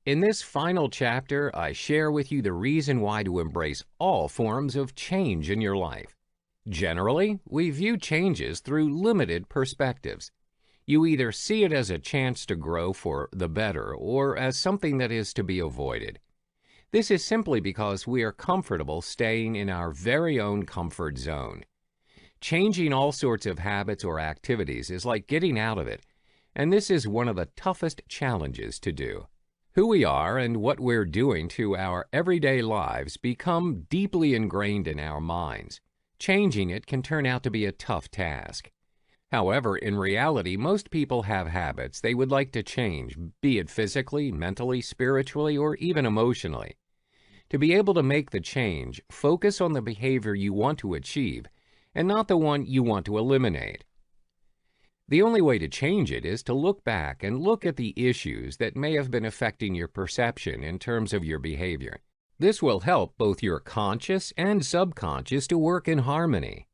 In this final chapter, I share with you the reason why to embrace all forms of change in your life. Generally, we view changes through limited perspectives. You either see it as a chance to grow for the better or as something that is to be avoided. This is simply because we are comfortable staying in our very own comfort zone. Changing all sorts of habits or activities is like getting out of it, and this is one of the toughest challenges to do. Who we are and what we're doing to our everyday lives become deeply ingrained in our minds. Changing it can turn out to be a tough task. However, in reality, most people have habits they would like to change, be it physically, mentally, spiritually, or even emotionally. To be able to make the change, focus on the behavior you want to achieve and not the one you want to eliminate. The only way to change it is to look back and look at the issues that may have been affecting your perception in terms of your behavior. This will help both your conscious and subconscious to work in harmony.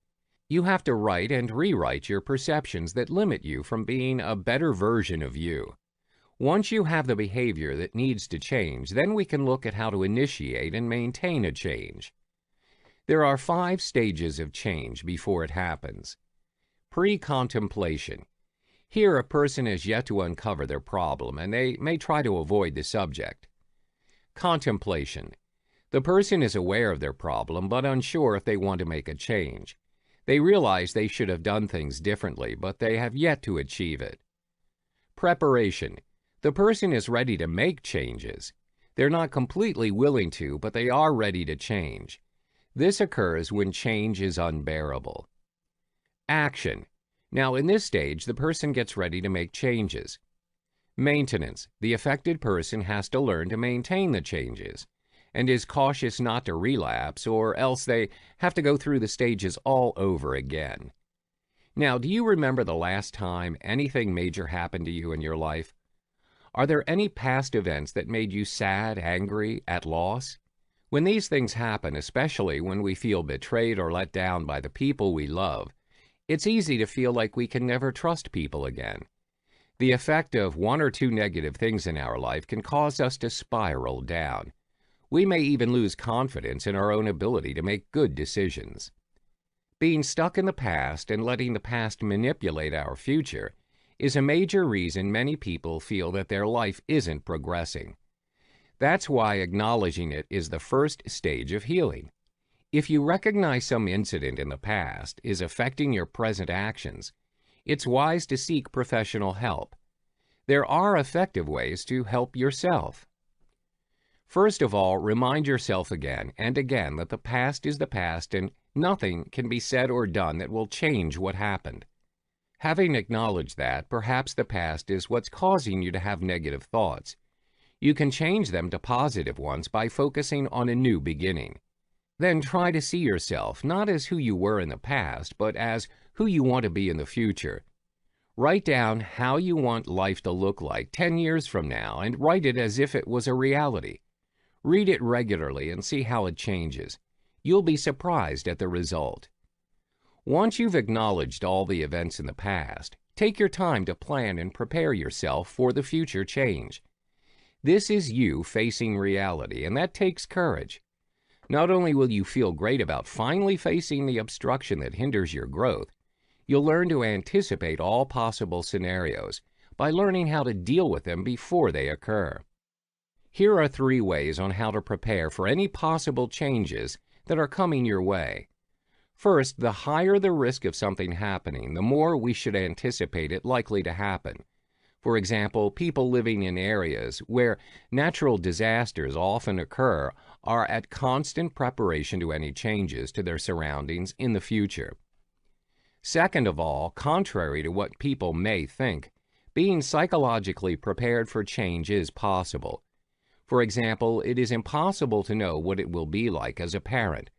You have to write and rewrite your perceptions that limit you from being a better version of you. Once you have the behavior that needs to change, then we can look at how to initiate and maintain a change. There are 5 stages of change before it happens. Pre-contemplation. Here, a person has yet to uncover their problem, and they may try to avoid the subject. Contemplation. The person is aware of their problem, but unsure if they want to make a change. They realize they should have done things differently, but they have yet to achieve it. Preparation. The person is ready to make changes. They're not completely willing to, but they are ready to change. This occurs when change is unbearable. Action. Now, in this stage, the person gets ready to make changes. Maintenance. The affected person has to learn to maintain the changes and is cautious not to relapse, or else they have to go through the stages all over again. Now, do you remember the last time anything major happened to you in your life? Are there any past events that made you sad, angry, at loss? When these things happen, especially when we feel betrayed or let down by the people we love, it's easy to feel like we can never trust people again. The effect of 1 or 2 negative things in our life can cause us to spiral down. We may even lose confidence in our own ability to make good decisions. Being stuck in the past and letting the past manipulate our future is a major reason many people feel that their life isn't progressing. That's why acknowledging it is the first stage of healing. If you recognize some incident in the past is affecting your present actions, it's wise to seek professional help. There are effective ways to help yourself. First of all, remind yourself again and again that the past is the past and nothing can be said or done that will change what happened. Having acknowledged that, perhaps the past is what's causing you to have negative thoughts. You can change them to positive ones by focusing on a new beginning. Then try to see yourself not as who you were in the past, but as who you want to be in the future. Write down how you want life to look like 10 years from now and write it as if it was a reality. Read it regularly and see how it changes. You'll be surprised at the result. Once you've acknowledged all the events in the past, take your time to plan and prepare yourself for the future change. This is you facing reality, and that takes courage. Not only will you feel great about finally facing the obstruction that hinders your growth, you'll learn to anticipate all possible scenarios by learning how to deal with them before they occur. Here are 3 ways on how to prepare for any possible changes that are coming your way. First, the higher the risk of something happening, the more we should anticipate it likely to happen. For example, people living in areas where natural disasters often occur are at constant preparation to any changes to their surroundings in the future. Second of all, contrary to what people may think, being psychologically prepared for change is possible. For example, it is impossible to know what it will be like as a parent,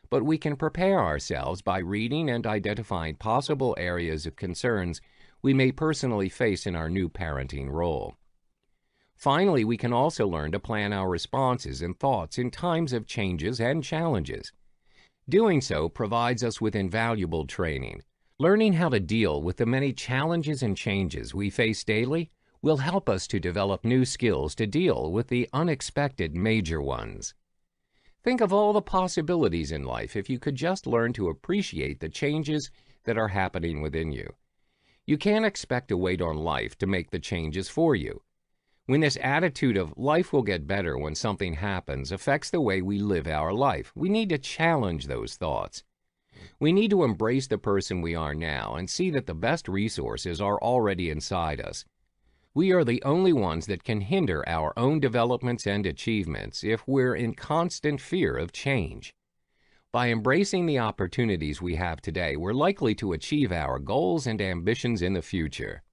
but we can prepare ourselves by reading and identifying possible areas of concerns we may personally face in our new parenting role. Finally, we can also learn to plan our responses and thoughts in times of changes and challenges. Doing so provides us with invaluable training. Learning how to deal with the many challenges and changes we face daily will help us to develop new skills to deal with the unexpected major ones. Think of all the possibilities in life if you could just learn to appreciate the changes that are happening within you. You can't expect to wait on life to make the changes for you. When this attitude of life will get better when something happens affects the way we live our life, we need to challenge those thoughts. We need to embrace the person we are now and see that the best resources are already inside us. We are the only ones that can hinder our own developments and achievements if we're in constant fear of change. By embracing the opportunities we have today, we're likely to achieve our goals and ambitions in the future.